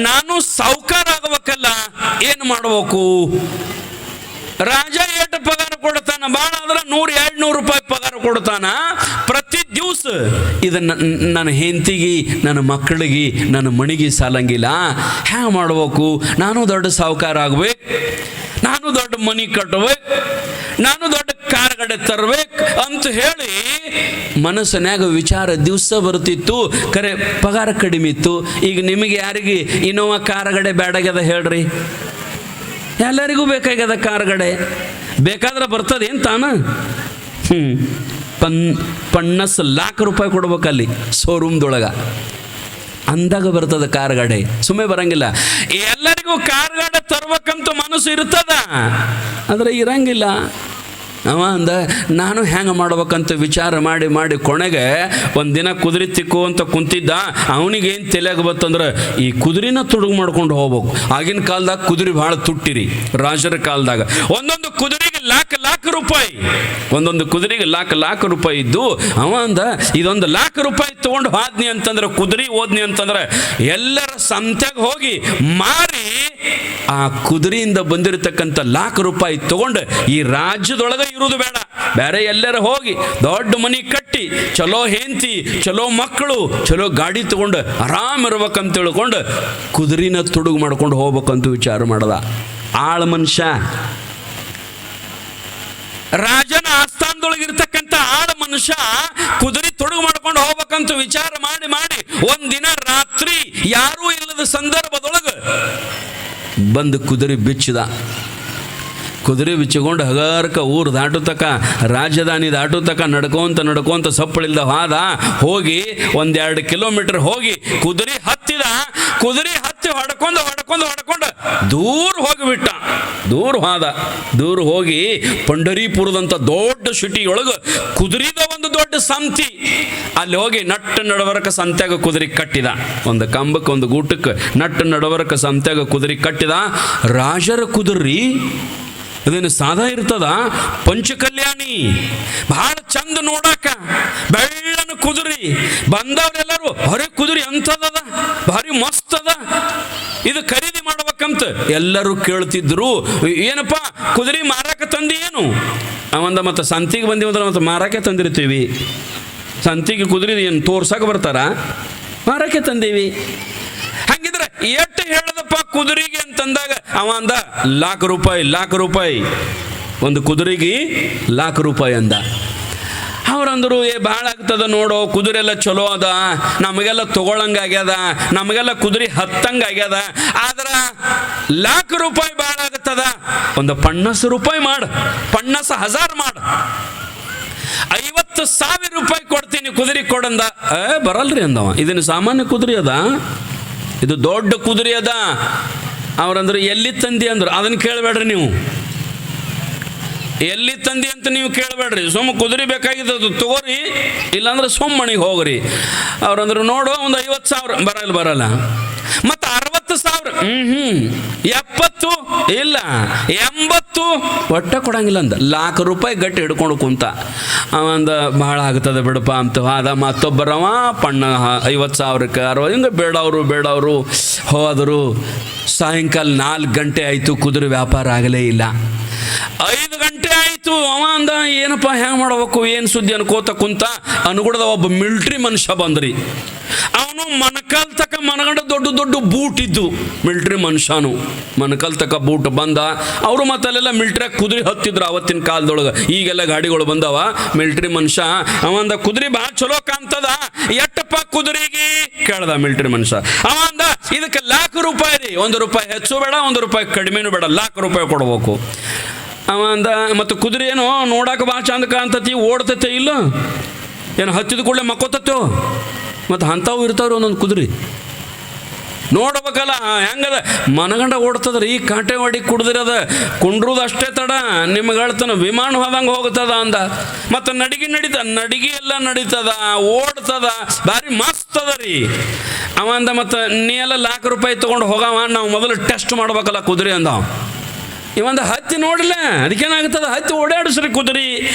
ನಾನು ಸಾವುಕಾರ ಆಗಬೇಕಲ್ಲ, ಏನು ಮಾಡಬೇಕು? ರಾಜ ಏಟು ಪಗಾರ ಕೊಡ್ತಾನ? ಭಾಳ ಆದ್ರೆ 100-200 ರೂಪಾಯಿ ಪಗಾರ ಕೊಡ್ತಾನ ಪ್ರತಿ ದಿವಸ. ಇದನ್ನ ನನ್ನ ಹೆಂಡತಿಗೆ, ನನ್ನ ಮಕ್ಕಳಿಗೆ, ನನ್ನ ಮಣಿಗೆ ಸಾಲಂಗಿಲ್ಲ. ಹ್ಯಾಂಗ ಮಾಡ್ಬೇಕು? ನಾನು ದೊಡ್ಡ ಸಾವುಕಾರ ಆಗ್ಬೇಕು, ನಾನು ದೊಡ್ಡ ಮನಿ ಕಟ್ಟಬೇಕು, ನಾನು ದೊಡ್ಡ ಕಾರುಗಡೆ ತರಬೇಕು ಅಂತ ಹೇಳಿ ಮನಸ್ಸಿನಾಗ ವಿಚಾರ ದಿವಸ ಬರ್ತಿತ್ತು. ಕರೆ ಪಗಾರ ಕಡಿಮೆ ಇತ್ತು. ಈಗ ನಿಮಗೆ ಯಾರಿಗೆ ಇನ್ನೋವಾ ಕಾರುಗಡೆ ಬೇಡಾಗ್ಯದ ಹೇಳ್ರಿ? ಎಲ್ಲರಿಗೂ ಬೇಕಾಗ್ಯದ ಕಾರುಗಡೆ. ಬೇಕಾದ್ರೆ ಬರ್ತದೆ ಏನು ತಾನ? 50 ಲಕ್ಷ ರೂಪಾಯಿ ಕೊಡ್ಬೇಕಲ್ಲಿ ಶೋರೂಮ್ದೊಳಗೆ, ಅಂದಾಗ ಬರ್ತದ ಕಾರುಗಾಡೆ. ಸುಮ್ಮನೆ ಬರಂಗಿಲ್ಲ. ಎಲ್ಲರಿಗೂ ಕಾರುಗಾಡೆ ತರ್ಬೇಕಂತ ಮನಸ್ಸು ಇರ್ತದ, ಆದರೆ ಇರಂಗಿಲ್ಲ. ಅವ ಅಂದ ನಾನು ಹೆಂಗೆ ಮಾಡ್ಬೇಕಂತ ವಿಚಾರ ಮಾಡಿ ಮಾಡಿ ಕೊನೆಗೆ ಒಂದಿನ ಕುದುರೆ ತಿಕ್ಕು ಅಂತ ಕುಂತಿದ್ದ. ಅವನಿಗೇನು ತಲೆಯಾಗ ಬತ್ತಂದ್ರೆ ಈ ಕುದುರೆನ ತುಡುಗು ಮಾಡ್ಕೊಂಡು ಹೋಗ್ಬೇಕು. ಆಗಿನ ಕಾಲದಾಗ ಕುದುರೆ ಭಾಳ ತುಟ್ಟಿರಿ. ರಾಜರ ಕಾಲದಾಗ ಒಂದೊಂದು ಕುದುರೆಗೆ ಲಾಖ ರೂಪಾಯಿ, ಒಂದೊಂದು ಕುದುರೆಗೆ ಲಾಖ ರೂಪಾಯಿ ಇದ್ದು. ಅವ ಅಂದ ಇದೊಂದು ₹1,00,000 ತೊಗೊಂಡು ಹೋದ್ನಿ ಅಂತಂದ್ರೆ, ಕುದುರೆ ಓದ್ನಿ ಅಂತಂದ್ರೆ ಎಲ್ಲರ ಸಂತ್ಯಾಗ ಹೋಗಿ ಮಾರಿ ಆ ಕುದುರೆಯಿಂದ ಬಂದಿರತಕ್ಕಂಥ ₹1,00,000 ತೊಗೊಂಡು ಈ ರಾಜ್ಯದೊಳಗೆ ಇರುವುದು ಬೇಡ, ಬೇರೆ ಎಲ್ಲರ ಹೋಗಿ ದೊಡ್ಡ ಮನೆ ಕಟ್ಟಿ ಚಲೋ ಹೆಂಡತಿ, ಚಲೋ ಮಕ್ಕಳು, ಚಲೋ ಗಾಡಿ ತಗೊಂಡು ಆರಾಮ್ ಇರ್ಬೇಕಂತ ತಿಳ್ಕೊಂಡು ಕುದುರೆನ ತುಡುಗು ಮಾಡ್ಕೊಂಡು ಹೋಗ್ಬೇಕಂತ ವಿಚಾರ ಮಾಡದ ಆಳ ಮನುಷ್ಯ. ರಾಜನ ಆಸ್ಥಾನದೊಳಗಿರ್ತಕ್ಕಂಥ ಆಳ ಮನುಷ್ಯ ಕುದುರೆ ತೊಡುಗು ಮಾಡ್ಕೊಂಡು ಹೋಗ್ಬೇಕಂತ ವಿಚಾರ ಮಾಡಿ ಮಾಡಿ ಒಂದಿನ ರಾತ್ರಿ ಯಾರೂ ಇಲ್ಲದ ಸಂದರ್ಭದೊಳಗೆ ಬಂದು ಕುದುರೆ ಬಿಚ್ಚಿದ. ಕುದುರೆ ಬಿಚ್ಚಿಕೊಂಡು ಹಗಾರಕ ಊರು ದಾಟುತಕ್ಕ, ರಾಜಧಾನಿ ದಾಟುತಕ್ಕ ನಡ್ಕೊಂತ ಸಪ್ಪಳಿಲ್ದ ಹೋದ. ಹೋಗಿ 1-2 ಕಿಲೋಮೀಟರ್ ಹೋಗಿ ಕುದುರೆ ಹತ್ತಿದ. ಕುದುರೆ ಹತ್ತಿ ಹೊಡ್ಕೊಂಡು ದೂರ ಹೋಗಿಬಿಟ್ಟ. ದೂರ ಹೋಗಿ ಪಂಡರೀಪುರದಂಥ ದೊಡ್ಡ ಸಿಟಿಯೊಳಗೆ ಕುದುರೆದ ಒಂದು ದೊಡ್ಡ ಸಂತಿ. ಅಲ್ಲಿ ಹೋಗಿ ನಟ್ಟು ನಡವರಕ ಸಂತ್ಯಾಗ ಕುದುರೆ ಕಟ್ಟಿದ. ಒಂದು ಕಂಬಕ್ಕೆ ಒಂದು ಗೂಟಕ್ಕೆ ನಟ್ಟು ನಡವರಕ ಸಂತ್ಯಾಗ ಕುದುರೆ ಕಟ್ಟಿದ. ರಾಜರ ಕುದುರೆ ಅದೇನು ಸಾದಾ ಇರ್ತದ? ಪಂಚಕಲ್ಯಾಣಿ, ಬಹಳ ಚಂದ ನೋಡಾಕ, ಬೆಳ್ಳನ ಕುದುರೆ. ಬಂದವ್ರೆಲ್ಲರೂ ಹೊರೆ ಕುದುರೆ ಅಂಥದ, ಭಾರಿ ಮಸ್ತ್ ಅದ, ಇದು ಖರೀದಿ ಮಾಡ್ಬೇಕಂತ ಎಲ್ಲರೂ ಕೇಳ್ತಿದ್ರು. ಏನಪ್ಪ ಕುದುರೆ ಮಾರಾಕ ತಂದಿ ಏನು? ಅವಂದ ಮತ್ತೆ ಸಂತಿಗೆ ಬಂದಿವಂದ್ರೆ ಮತ್ತೆ ಮಾರಾಕೆ ತಂದಿರ್ತೀವಿ. ಸಂತಿಗೆ ಕುದುರೆ ಏನು ತೋರ್ಸಕ್ಕೆ ಬರ್ತಾರ? ಮಾರಾಕೆ ತಂದೀವಿ. ಹಂಗಿದ್ರೆ ಎಷ್ಟು ಹೇಳದಪ್ಪ ಕುದುರೆಗೆ ಅಂತಂದಾಗ ಅವ ಅಂದ ₹1,00,000 ಒಂದು ಕುದುರೆಗೆ ₹1,00,000 ಅಂದ. ಅವ್ರಂದ್ರು ಭಾಳ ಆಗ್ತದ ನೋಡು, ಕುದುರೆ ಎಲ್ಲ ಚಲೋ ಅದ, ನಮಗೆಲ್ಲ ತಗೊಳಂಗಾಗ್ಯದ, ನಮಗೆಲ್ಲ ಕುದುರೆ ಹತ್ತಂಗಾಗ್ಯದ, ಆದ್ರೆ ₹1,00,000 ಭಾಳ ಆಗ್ತದ. ಒಂದು ₹50,000 ಮಾಡು, ₹50,000 ಮಾಡು, ₹50,000 ಕೊಡ್ತೀನಿ ಕುದುರೆ ಕೊಡಂದ. ಬರಲ್ರಿ ಅಂದವ. ಇದನ್ನು ಸಾಮಾನ್ಯ ಕುದುರೆ ಅದ, ಇದು ದೊಡ್ಡ ಕುದುರೆ ಅದ. ಅವ್ರಂದ್ರೆ ಎಲ್ಲಿ ತಂದಿ ಅಂದ್ರು. ಅದನ್ನು ಕೇಳಬೇಡ್ರಿ ನೀವು, ಎಲ್ಲಿ ತಂದಿ ಅಂತ ನೀವು ಕೇಳಬೇಡ್ರಿ. ಸುಮ್ಮ ಕುದುರೆ ಬೇಕಾಗಿದ್ದು ತಗೋರಿ, ಇಲ್ಲಾಂದ್ರೆ ಸುಮ್ಮನಿಗೆ ಹೋಗ್ರಿ. ಅವ್ರಂದ್ರು ನೋಡು ಒಂದು $50,000 ಬರಲ್ಲ. ಮತ್ತು $60,000 70 ಇಲ್ಲ 80 ಒಟ್ಟ ಕೊಡಂಗಿಲ್ಲ ಅಂದ. ₹1,00,000 ಗಟ್ಟಿ ಹಿಡ್ಕೊಂಡು ಕುಂತ. ಅವಂದ ಭಾಳ ಆಗ್ತದೆ ಬಿಡಪ್ಪ ಅಂತ ಆದ. ಮತ್ತೊಬ್ಬರವ ಪಣ್ಣ $50,000 60 ಹಿಂಗೆ ಬೇಡವರು ಹೋದರು. ಸಾಯಂಕಾಲ 4 ಗಂಟೆ ಆಯಿತು, ಕುದುರೆ ವ್ಯಾಪಾರ ಆಗಲೇ ಇಲ್ಲ. 5 ಗಂಟೆ ಆಯಿತು. ಅವ ಅಂದ ಏನಪ್ಪ ಹೆಂಗೆ ಮಾಡ್ಬೇಕು, ಏನು ಸುದ್ದಿ ಅನ್ಕೋತ ಕುಂತ. ಅನುಗುಣದ ಒಬ್ಬ ಮಿಲ್ಟ್ರಿ ಮನುಷ್ಯ ಬಂದ್ರಿ. ಅವನು ಮಣಕಾಲ್ ತಕ ಮನಗಂಡ ದೊಡ್ಡ ಬೂಟ್ ಇದ್ದು. ಮಿಲ್ಟ್ರಿ ಮನುಷ್ಯನು ಮಣಕಾಲ್ ತಕ ಬೂಟ್ ಬಂದ. ಅವರು ಮತ್ತಲ್ಲೆಲ್ಲ ಮಿಲ್ಟ್ರಿಯಾಗ ಕುದುರೆ ಹತ್ತಿದ್ರು ಅವತ್ತಿನ ಕಾಲದೊಳಗೆ. ಈಗೆಲ್ಲ ಗಾಡಿಗಳು ಬಂದವ. ಮಿಲ್ಟ್ರಿ ಮನುಷ್ಯ ಅವಂದ ಕುದುರೆ ಭಾಳ ಚಲೋ ಕಾಣ್ತದ, ಎಟ್ಟಪ್ಪ ಕುದುರೆಗೆ ಕೇಳ್ದ ಮಿಲ್ಟ್ರಿ ಮನುಷ್ಯ. ಅವಂದ ಇದಕ್ಕೆ ₹1,00,000 ರೀ, ₹1 ಹೆಚ್ಚು ಬೇಡ, ₹1 ಕಡಿಮೆನೂ ಬೇಡ, ₹1,00,000 ಕೊಡ್ಬೇಕು. ಅವಂದ ಮತ್ತು ಕುದುರೆ ಏನೋ ನೋಡಕ್ಕೆ ಭಾಳ ಚಂದ ಕಾಣ್ತತಿ, ಓಡ್ತತೆ ಇಲ್ಲ ಏನು, ಹತ್ತಿದ ಕೂಡಲೇ ಮಕ್ಕೋತತ್ತೋ. ಮತ್ತು ಅಂಥವು ಇರ್ತಾವ್ರಿ ಒಂದೊಂದು ಕುದುರೆ ನೋಡ್ಬೇಕಲ್ಲ ಹೆಂಗದ. ಮನಗಂಡ ಓಡ್ತದ್ರಿ. ಈ ಕಾಟೆವಾಡಿ ಕುಡ್ದಿರದ ಕುಂಡ್ರುದು ಅಷ್ಟೇ ತಡ, ನಿಮ್ಗೆ ಹೇಳ್ತಾನೆ ವಿಮಾನ ಹೋದಂಗೆ ಹೋಗ್ತದ ಅಂದ. ಮತ್ತು ನಡಿಗೆ ಎಲ್ಲ ನಡೀತದ, ಓಡ್ತದ, ಭಾರಿ ಮಸ್ತ್ ಅದ ರೀ. ಅವಂದ ಮತ್ತು ನೀ ಎಲ್ಲ ₹1,00,000 ತೊಗೊಂಡು ಹೋಗವ, ನಾವು ಮೊದಲು ಟೆಸ್ಟ್ ಮಾಡ್ಬೇಕಲ್ಲ ಕುದುರೆ ಅಂದ. ಇವಂದ ಹತ್ತಿ ನೋಡಿಲ್ಲ, ಅದಕ್ಕೇನಾಗ್ತದ, ಹತ್ತಿ ಓಡಾಡಿಸ್ರಿ ಕುದುರೆ,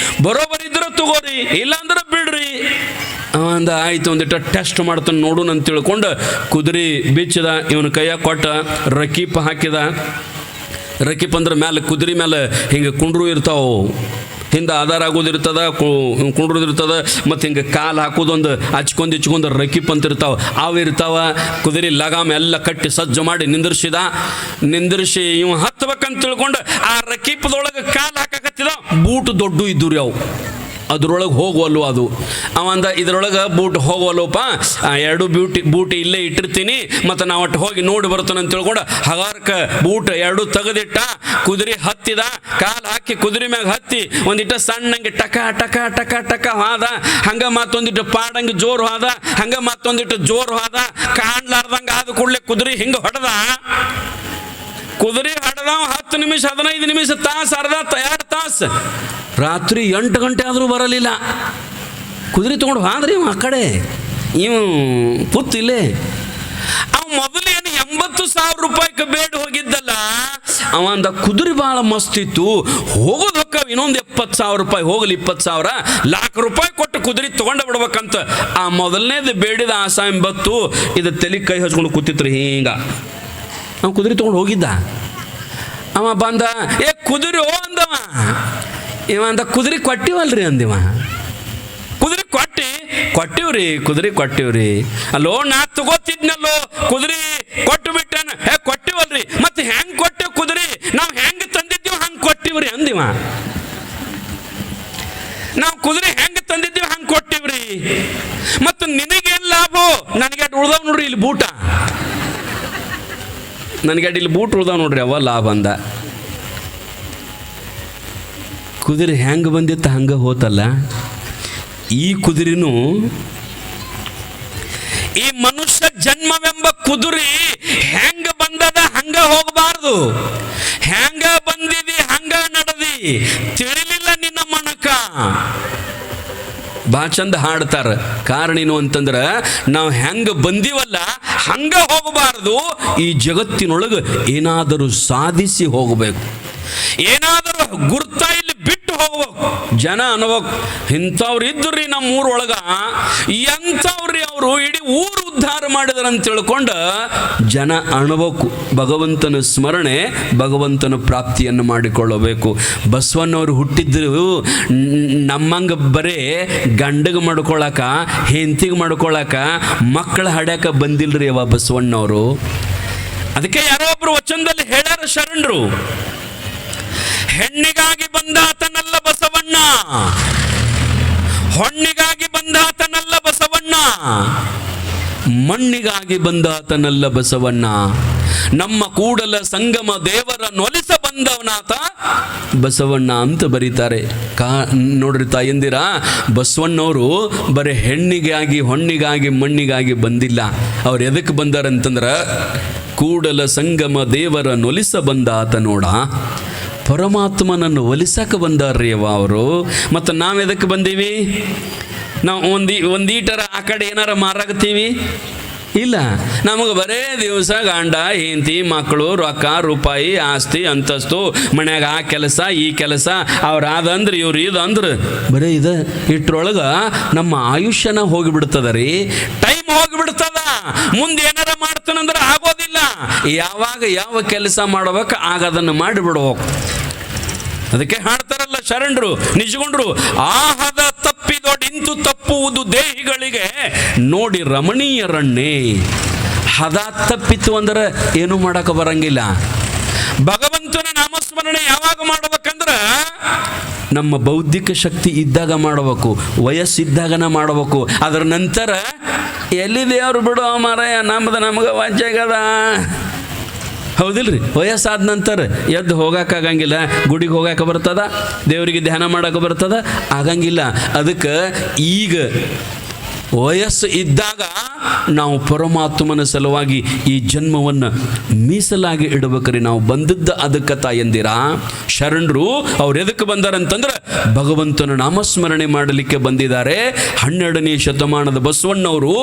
ಬರೋಬರಿದ್ರೆ ತಗೋರಿ, ಇಲ್ಲಾಂದ್ರೆ ಬಿಡ್ರಿ ಅಂದ ಆಯ್ತು ಒಂದಿಟ್ಟು ಟೆಸ್ಟ್ ಮಾಡ್ತಾನೆ ನೋಡು ಅಂತ ತಿಳ್ಕೊಂಡು ಕುದುರೆ ಬಿಚ್ಚಿದ, ಇವನ ಕೈಯಾಗ ಕೊಟ್ಟ, ರಕೀಪ್ ಹಾಕಿದ. ರಕೀಪ್ ಅಂದ್ರೆ ಮ್ಯಾಲೆ ಕುದುರೆ ಮೇಲೆ ಹಿಂಗೆ ಕುಂಡ್ರು ಇರ್ತಾವೆ, ಹಿಂದೆ ಆಧಾರ ಆಗೋದಿರ್ತದ, ಕುಂಡ್ರದಿರ್ತದ, ಮತ್ತು ಹಿಂಗೆ ಕಾಲು ಹಾಕೋದೊಂದು ಹಚ್ಕೊಂಡು ರಕೀಪ್ ಅಂತ ಇರ್ತಾವೆ, ಅವು ಇರ್ತಾವ. ಕುದುರೆ ಲಗಾಮ ಎಲ್ಲ ಕಟ್ಟಿ ಸಜ್ಜು ಮಾಡಿ ನಿಂದಿರಿಸಿ ಇವ ಹತ್ಬೇಕಂತ ತಿಳ್ಕೊಂಡು ಆ ರಕೀಪದೊಳಗೆ ಕಾಲು ಹಾಕಕತ್ತಿದ. ಬೂಟ್ ದೊಡ್ಡ ಇದ್ದು ರೀ ಅವು, ಅದ್ರೊಳಗೆ ಹೋಗುವಲ್ವ ಅದು. ಅವಂದ ಇದ್ರೊಳಗೆ ಬೂಟ್ ಹೋಗುವಲ್ಲಪ್ಪ, ಎರಡು ಬೂಟ್ ಇಲ್ಲೇ ಇಟ್ಟಿರ್ತೀನಿ, ಮತ್ತು ನಾವು ಒಟ್ಟು ಹೋಗಿ ನೋಡಿ ಬರ್ತಾನೆ ಅಂತ ತಿಳ್ಕೊಂಡು ಹಗಾರಕ್ಕೆ ಬೂಟ್ ಎರಡು ತೆಗೆದಿಟ್ಟ. ಕುದುರೆ ಹತ್ತಿದ, ಕಾಲು ಹಾಕಿ ಕುದುರೆ ಮ್ಯಾಗ ಹತ್ತಿ ಒಂದಿಟ್ಟು ಸಣ್ಣಂಗೆ ಟಕ ಟಕ ಟಕ ಟಕ ಹಾದ. ಹಂಗೆ ಮತ್ತೊಂದಿಟ್ಟು ಪಾಡಂಗೆ ಜೋರು ಹಾದ, ಹಂಗೆ ಮತ್ತೊಂದಿಟ್ಟು ಜೋರು ಹಾದ. ಕಾಣ್ಲಾರ್ದಂಗೆ ಆದ ಕೂಡಲೇ ಕುದುರೆ ಹಿಂಗೆ ಹೊಡೆದ. ಕುದುರೆ ಹೊಡೆದ 10 ನಿಮಿಷ 15 ನಿಮಿಷ ತಾಸು ಅರ್ಧ 2 ತಾಸು, ರಾತ್ರಿ 8 ಗಂಟೆ ಆದರೂ ಬರಲಿಲ್ಲ. ಕುದುರೆ ತೊಗೊಂಡು ಹಾದ್ರಿ ಇವ ಆ ಕಡೆ, ಇವು ಪುತ್ತಿಲ್ಲೇ. ಅವ ಮೊದಲೇನು 80,000 ರೂಪಾಯಿಗೆ ಬೇಡ ಹೋಗಿದ್ದಲ್ಲ, ಅವ ಅಂದ ಕುದುರೆ ಭಾಳ ಮಸ್ತಿತ್ತು, ಹೋಗೋದು ಹೊಕ್ಕವ ಇನ್ನೊಂದು 70,000 ರೂಪಾಯಿ, ಹೋಗಲಿ 20,000 1,00,000 ಕೊಟ್ಟು ಕುದುರೆ ತೊಗೊಂಡು ಬಿಡ್ಬೇಕಂತ. ಆ ಮೊದಲನೇದು ಬೇಡಿದ ಆಸೆ ಎಂಬತ್ತು ಇದು ತಲೆ ಕೈ ಹಚ್ಕೊಂಡು ಕೂತಿತ್ರಿ ಹಿಂಗ. ಅವ ಕುದುರೆ ತೊಗೊಂಡು ಹೋಗಿದ್ದ. ಅವ ಬಂದ, ಏ ಕುದುರೆ ಓ ಅಂದವ. ಇವ ಅಂದ ಕುದುರೆ ಕೊಟ್ಟಿವಲ್ರಿ ಅಂದಿವ. ಕುದುರೆ ಕೊಟ್ಟಿವ್ರಿ, ಕುದುರೆ ಕೊಟ್ಟಿವ್ರಿ. ಅಲ್ಲೋ ನಾ ತಗೋತಿದ್ನಲ್ಲೋ, ಕುದುರೆ ಕೊಟ್ಟು ಬಿಟ್ಟನ. ಕೊಟ್ಟಿವಲ್ರಿ, ಮತ್ತೆ ಹೆಂಗ್ ಕೊಟ್ಟೆವ್ ಕುದುರೆ? ನಾವು ಹೆಂಗ್ ತಂದಿದ್ದೀವಿ ಹಂಗೆ ಕೊಟ್ಟಿವ್ರಿ ಅಂದಿವ. ನಾವು ಕುದುರೆ ಹೆಂಗ್ ತಂದಿದ್ದೀವಿ ಹಂಗೆ ಕೊಟ್ಟಿವ್ರಿ, ಮತ್ತು ನಿನಗೇನು ಲಾಭ? ನನಗೆ ಉಳ್ದವ್ ನೋಡ್ರಿ ಇಲ್ಲಿ ಬೂಟ, ನನಗೆ ಇಲ್ಲಿ ಬೂಟ್ ಉಳ್ದಾವ ನೋಡ್ರಿ, ಅವ ಲಾಭ ಅಂದ. ಕುದುರೆ ಹೆಂಗೆ ಬಂದಿತ್ತು ಹಂಗೆ ಹೋತಲ್ಲ. ಈ ಕುದುರೆನೂ ಈ ಮನುಷ್ಯ ಜನ್ಮವೆಂಬ ಕುದುರೆ ಹೆಂಗ ಬಂದದ ಹಂಗ ಹೋಗಬಾರ್ದು. ಹೆಂಗ ಬಂದಿದಿ ಹಂಗ ನಡದಿ, ತಿಳಿಲಿಲ್ಲ ನಿನ್ನ ಮನಕ. ಭಾಳ ಚಂದ ಹಾಡ್ತಾರ. ಕಾರಣ ಏನು ಅಂತಂದ್ರೆ ನಾವು ಹೆಂಗೆ ಬಂದೀವಲ್ಲ ಹಂಗ ಹೋಗಬಾರ್ದು. ಈ ಜಗತ್ತಿನೊಳಗೆ ಏನಾದರೂ ಸಾಧಿಸಿ ಹೋಗಬೇಕು, ಏನಾದರೂ ಗುರ್ತ ಇಲ್ಲಿ ಬಿಟ್ಟು ಹೋಗ್ಬೇಕು. ಜನ ಅನ್ಬೇಕು, ಇಂಥವ್ರು ಇದ್ರಿ ನಮ್ಮ ಊರೊಳಗ, ಎಂಥವ್ರಿ ಅವರು ಇಡೀ ಊರು ಉದ್ಧಾರ ಮಾಡಿದಾರೆ ಅಂತ ತಿಳ್ಕೊಂಡು ಜನ ಅನ್ಬೇಕು. ಭಗವಂತನ ಸ್ಮರಣೆ, ಭಗವಂತನ ಪ್ರಾಪ್ತಿಯನ್ನು ಮಾಡಿಕೊಳ್ಳಬೇಕು. ಬಸವಣ್ಣವರು ಹುಟ್ಟಿದ್ರು ನಮ್ಮಂಗೆ ಬರೇ ಗಂಡಗೆ ಮಾಡ್ಕೊಳಕ, ಹೆಂಡತಿಗೆ ಮಾಡ್ಕೊಳಕ, ಮಕ್ಕಳ ಹಡ್ಯಾಕ ಬಂದಿಲ್ರಿ ಅವ ಬಸವಣ್ಣವರು. ಅದಕ್ಕೆ ಯಾರೋ ಒಬ್ರು ವಚನದಲ್ಲಿ ಹೇಳ್ಯಾರ ಶರಣರು, ಹೆಣ್ಣಿಗಾಗಿ ಬಂದಾತನಲ್ಲ ಬಸವಣ್ಣ, ಹೊಣ್ಣಿಗಾಗಿ ಬಂದಾತನಲ್ಲ ಬಸವಣ್ಣ, ಮಣ್ಣಿಗಾಗಿ ಬಂದಾತನಲ್ಲ ಬಸವಣ್ಣ. ನಮ್ಮ ಕೂಡಲ ಸಂಗಮ ದೇವರ ನೊಲಿಸ ಬಂದವನಾತ ಬಸವಣ್ಣ ಅಂತ ಬರೀತಾರೆ. ನೋಡ್ರಿ ತಾಯಂದಿರ, ಬಸವಣ್ಣವರು ಬರೀ ಹೆಣ್ಣಿಗಾಗಿ ಹೊಣ್ಣಿಗಾಗಿ ಮಣ್ಣಿಗಾಗಿ ಬಂದಿಲ್ಲ. ಅವ್ರು ಎದಕ್ಕೆ ಬಂದಾರಂತಂದ್ರೆ ಕೂಡಲ ಸಂಗಮ ದೇವರ ನೊಲಿಸ ಬಂದಾತ ನೋಡ, ಪರಮಾತ್ಮನನ್ನು ಒಲಿಸಕ್ಕೆ ಬಂದಾರ್ರಿ ಅವ ಅವರು. ಮತ್ತು ನಾವು ಎದಕ್ಕೆ ಬಂದೀವಿ? ನಾವು ಒಂದೀಟರ ಆ ಕಡೆ ಏನಾರ ಮಾರಾಗ್ತೀವಿ? ಇಲ್ಲ. ನಮಗೆ ಬರೇ ದಿವಸ ಗಂಡ ಹೆಂಡತಿ ಮಕ್ಕಳು ರೊಕ್ಕ ರೂಪಾಯಿ ಆಸ್ತಿ ಅಂತಸ್ತು ಮನ್ಯಾಗ ಆ ಕೆಲಸ ಈ ಕೆಲಸ ಅವ್ರಾದಂದ್ರೆ ಇವ್ರು ಇದಂದ್ರೆ ಬರೀ ಇದು ಇಟ್ರೊಳಗೆ ನಮ್ಮ ಆಯುಷ್ಯನ ಹೋಗಿಬಿಡ್ತದ ರೀ. ಟೈಮ್ ಹೋಗಿಬಿಡ್ತದ. ಮುಂದೆ ಏನಾರ ಮಾಡ್ತಾನಂದ್ರೆ ಆಗೋದಿಲ್ಲ. ಯಾವಾಗ ಯಾವ ಕೆಲಸ ಮಾಡ್ಬೇಕು ಆಗ ಅದನ್ನು ಮಾಡಿಬಿಡ್ಬೇಕು. ಅದಕ್ಕೆ ಹಾಡ್ತಾರಲ್ಲ ಶರಣರು, ನಿಜಗೊಂಡ್ರು, ಆಹದ ತಪ್ಪಿದೊಡಿಂತು ತಪ್ಪುವುದು ದೇಹಿಗಳಿಗೆ ನೋಡಿ ರಮಣೀಯರಣ್ಣೆ. ಹದ ತಪ್ಪಿತ್ತು ಅಂದ್ರೆ ಏನು ಮಾಡಕ್ಕೆ ಬರಂಗಿಲ್ಲ. ಭಗವಂತನ ನಾಮಸ್ಮರಣೆ ಯಾವಾಗ ಮಾಡಬೇಕಂದ್ರೆ ನಮ್ಮ ಬೌದ್ಧಿಕ ಶಕ್ತಿ ಇದ್ದಾಗ ಮಾಡಬೇಕು, ವಯಸ್ಸಿದ್ದಾಗನ ಮಾಡಬೇಕು. ಅದರ ನಂತರ ಎಲ್ಲಿದೆ ಅವ್ರು ಬಿಡು ಮಾರಾಯ, ನಮಗೆ ವಾಜ್ಯಾಗದ, ಹೌದಿಲ್ರಿ? ವಯಸ್ಸಾದ ನಂತರ ಎದ್ದು ಹೋಗೋಕ್ಕಾಗಂಗಿಲ್ಲ, ಗುಡಿಗೆ ಹೋಗಾಕ ಬರ್ತದ, ದೇವರಿಗೆ ಧ್ಯಾನ ಮಾಡೋಕೆ ಬರ್ತದ, ಆಗಂಗಿಲ್ಲ. ಅದಕ್ಕೆ ಈಗ ವಯಸ್ಸು ಇದ್ದಾಗ ನಾವು ಪರಮಾತ್ಮನ ಸಲುವಾಗಿ ಈ ಜನ್ಮವನ್ನು ಮೀಸಲಾಗಿ ಇಡಬೇಕ್ರಿ. ನಾವು ಬಂದದ್ದು ಅದಕ್ಕೆ ತಾಯಂದಿರ. ಶರಣರು ಅವ್ರು ಎದಕ್ಕೆ ಬಂದಾರಂತಂದ್ರೆ ಭಗವಂತನ ನಾಮಸ್ಮರಣೆ ಮಾಡಲಿಕ್ಕೆ ಬಂದಿದ್ದಾರೆ. 12ನೇ ಶತಮಾನದ ಬಸವಣ್ಣವರು